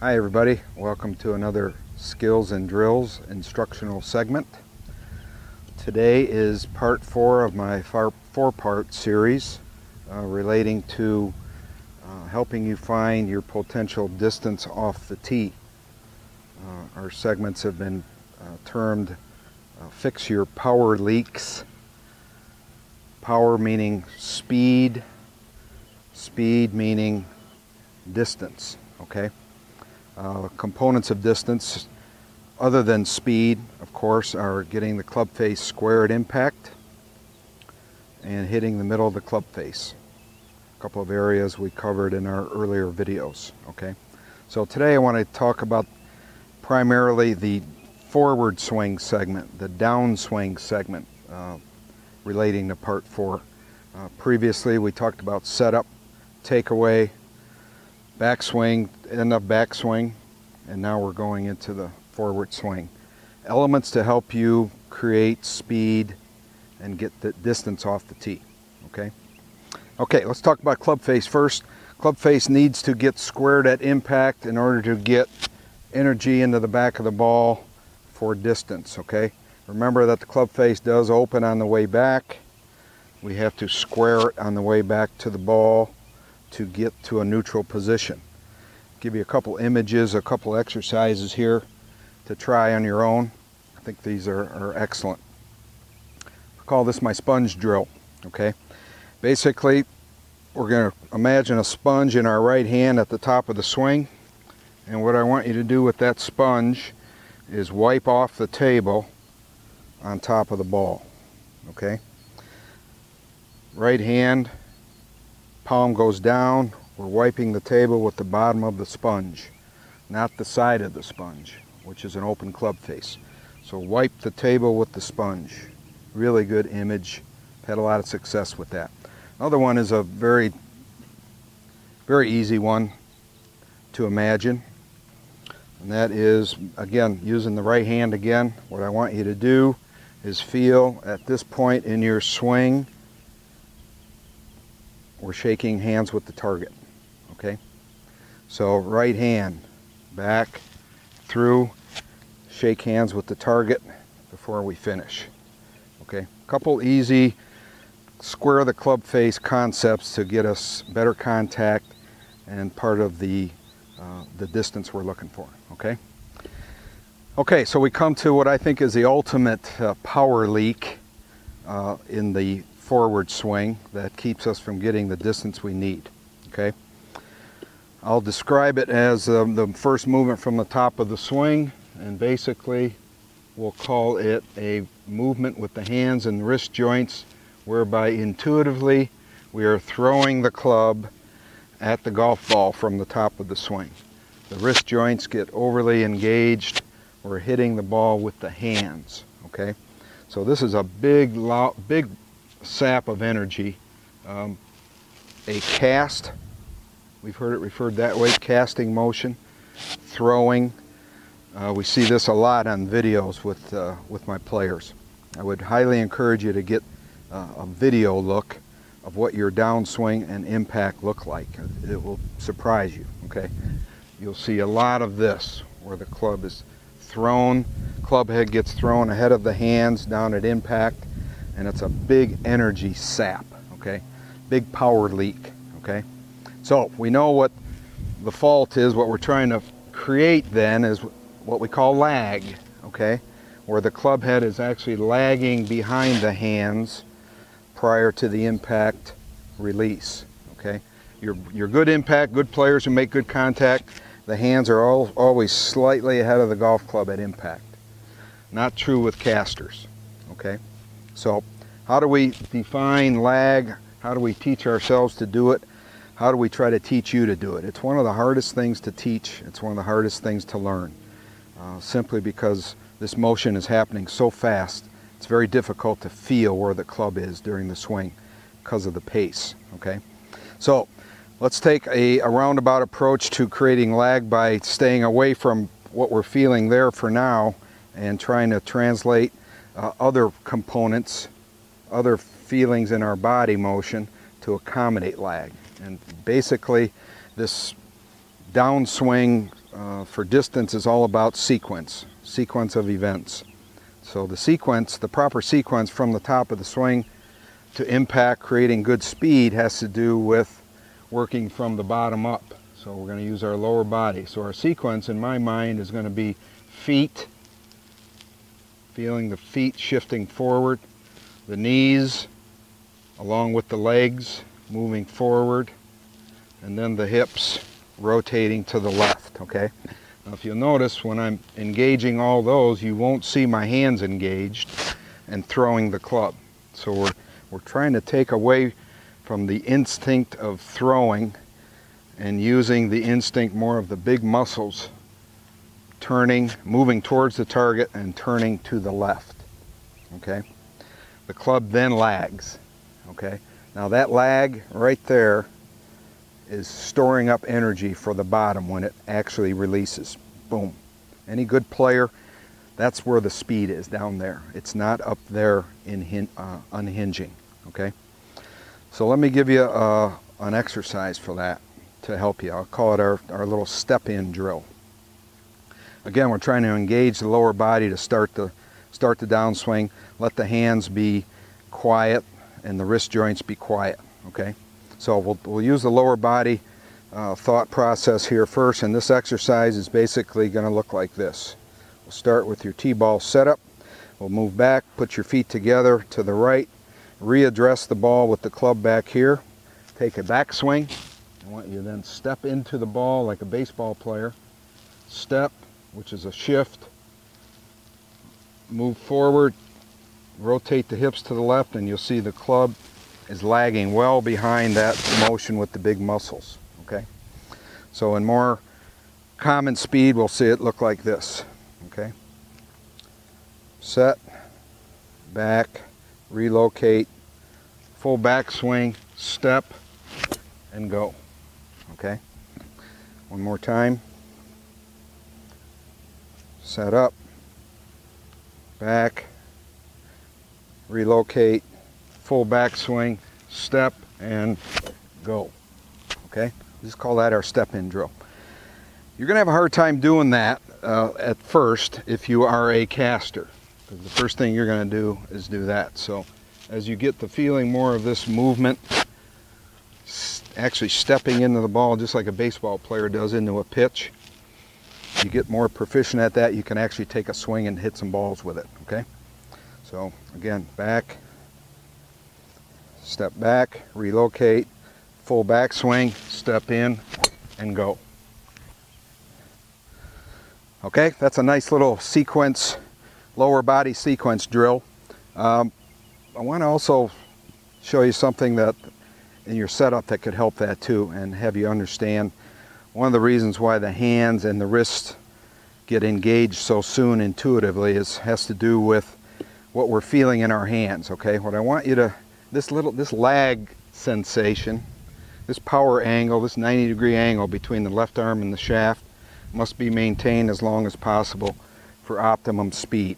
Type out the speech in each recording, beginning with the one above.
Hi everybody, welcome to another Skills and Drills instructional segment. Today is part 4 of my four-part series relating to helping you find your potential distance off the tee. Our segments have been termed Fix Your Power Leaks. Power meaning speed, speed meaning distance, okay? Components of distance, other than speed, of course, are getting the club face square at impact and hitting the middle of the club face. A couple of areas we covered in our earlier videos, okay? So today I want to talk about primarily the forward swing segment, the downswing segment relating to part 4. Previously we talked about setup, takeaway, backswing, end of backswing, and now we're going into the forward swing. Elements to help you create speed and get the distance off the tee, okay? Okay, let's talk about club face first. Club face needs to get squared at impact in order to get energy into the back of the ball for distance, okay? Remember that the club face does open on the way back. We have to square it on the way back to the ball to get to a neutral position. Give you a couple images, a couple exercises here to try on your own. I think these are excellent. I call this my sponge drill, okay? Basically, we're going to imagine a sponge in our right hand at the top of the swing, and what I want you to do with that sponge is wipe off the table on top of the ball, okay? Right hand, palm goes down, we're wiping the table with the bottom of the sponge, not the side of the sponge, which is an open club face. So wipe the table with the sponge. Really good image. Had a lot of success with that. Another one is a very easy one to imagine, and that is, again, using the right hand again. What I want you to do is feel at this point in your swing, we're shaking hands with the target, okay? So right hand, back, through, shake hands with the target before we finish, okay? Couple easy square the club face concepts to get us better contact and part of the distance we're looking for, okay? Okay, so we come to what I think is the ultimate power leak in the forward swing that keeps us from getting the distance we need, okay? I'll describe it as the first movement from the top of the swing, and basically we'll call it a movement with the hands and wrist joints whereby intuitively we are throwing the club at the golf ball from the top of the swing. The wrist joints get overly engaged. We're hitting the ball with the hands, okay? So this is a big sap of energy. A cast, we've heard it referred that way, casting motion, throwing. We see this a lot on videos with my players. I would highly encourage you to get a video look of what your downswing and impact look like. It will surprise you, okay? You'll see a lot of this where the club is thrown, club head gets thrown ahead of the hands down at impact, and it's a big energy sap, okay? Big power leak, okay? So we know what the fault is. What we're trying to create then is what we call lag, okay? Where the club head is actually lagging behind the hands prior to the impact release, okay? Your good impact, good players who make good contact, the hands are always slightly ahead of the golf club at impact. Not true with casters, okay? So how do we define lag? How do we teach ourselves to do it? How do we try to teach you to do it? It's one of the hardest things to teach. It's one of the hardest things to learn. Simply because this motion is happening so fast, it's very difficult to feel where the club is during the swing because of the pace, okay? So let's take a roundabout approach to creating lag by staying away from what we're feeling there for now and trying to translate other components, other feelings in our body motion to accommodate lag. And basically this downswing for distance is all about sequence of events. So the proper sequence from the top of the swing to impact, creating good speed, has to do with working from the bottom up. So we're going to use our lower body. So our sequence in my mind is going to be feet, feeling the feet shifting forward, the knees along with the legs moving forward, and then the hips rotating to the left, okay? Now if you'll notice, when I'm engaging all those, you won't see my hands engaged and throwing the club. So we're trying to take away from the instinct of throwing and using the instinct more of the big muscles, turning, moving towards the target and turning to the left, okay? The club then lags, okay? Now that lag right there is storing up energy for the bottom when it actually releases. Boom. Any good player, that's where the speed is, down there. It's not up there in unhinging, okay? So let me give you an exercise for that to help you. I'll call it our little step-in drill. Again, we're trying to engage the lower body to start the downswing. Let the hands be quiet and the wrist joints be quiet, okay? So we'll use the lower body thought process here first, and this exercise is basically going to look like this. We'll start with your T-ball setup. We'll move back, put your feet together to the right, readdress the ball with the club back here, take a backswing. I want you to then step into the ball like a baseball player. Step, which is a shift, move forward, rotate the hips to the left, and you'll see the club is lagging well behind that motion with the big muscles, okay? So in more common speed, we'll see it look like this, okay? Set, back, relocate, full backswing, step, and go, okay? One more time. Set up, back, relocate, full backswing, step, and go, okay? Just call that our step-in drill. You're going to have a hard time doing that at first if you are a caster, because the first thing you're going to do is do that. So as you get the feeling more of this movement, actually stepping into the ball just like a baseball player does into a pitch, you get more proficient at that, you can actually take a swing and hit some balls with it, okay? So again, back, step back, relocate, full backswing, step in, and go. Okay, that's a nice little sequence, lower body sequence drill. I want to also show you something that in your setup that could help that too, and have you understand one of the reasons why the hands and the wrists get engaged so soon intuitively has to do with what we're feeling in our hands, okay? What I want you to, this lag sensation, this power angle, this 90-degree angle between the left arm and the shaft must be maintained as long as possible for optimum speed.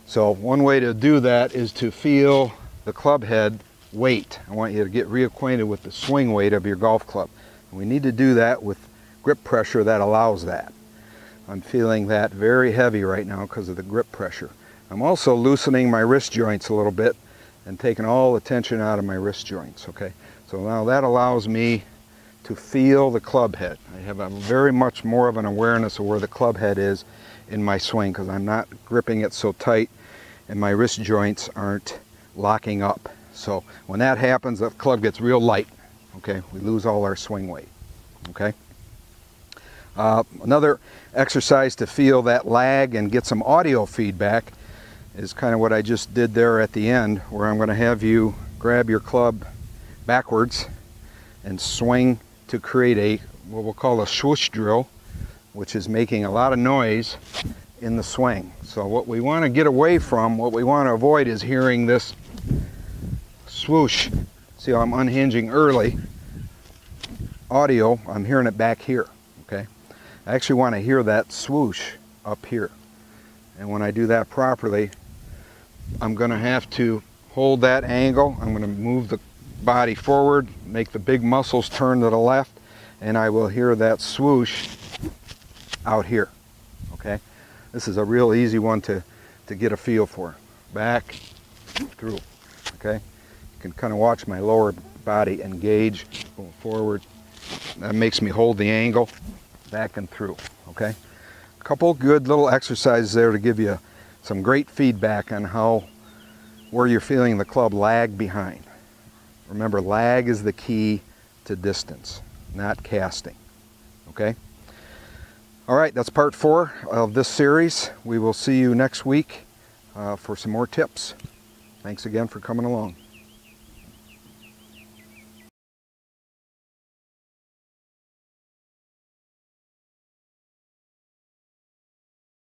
So one way to do that is to feel the club head weight. I want you to get reacquainted with the swing weight of your golf club. And we need to do that with grip pressure that allows that. I'm feeling that very heavy right now because of the grip pressure. I'm also loosening my wrist joints a little bit and taking all the tension out of my wrist joints, okay? So now that allows me to feel the club head. I have a very much more of an awareness of where the club head is in my swing because I'm not gripping it so tight and my wrist joints aren't locking up. So when that happens, the club gets real light, okay? We lose all our swing weight, okay? Another exercise to feel that lag and get some audio feedback is kind of what I just did there at the end, where I'm going to have you grab your club backwards and swing to create a, what we'll call a swoosh drill, which is making a lot of noise in the swing. So what we want to get away from, what we want to avoid is hearing this swoosh. See how I'm unhinging early. Audio, I'm hearing it back here, okay? I actually want to hear that swoosh up here. And when I do that properly, I'm going to have to hold that angle. I'm going to move the body forward, make the big muscles turn to the left, and I will hear that swoosh out here. Okay, this is a real easy one to get a feel for. Back, through. Okay, you can kind of watch my lower body engage, going forward. That makes me hold the angle, back and through. Okay, a couple good little exercises there to give you some great feedback on where you're feeling the club lag behind. Remember, lag is the key to distance, not casting. Okay? All right, that's part 4 of this series. We will see you next week for some more tips. Thanks again for coming along.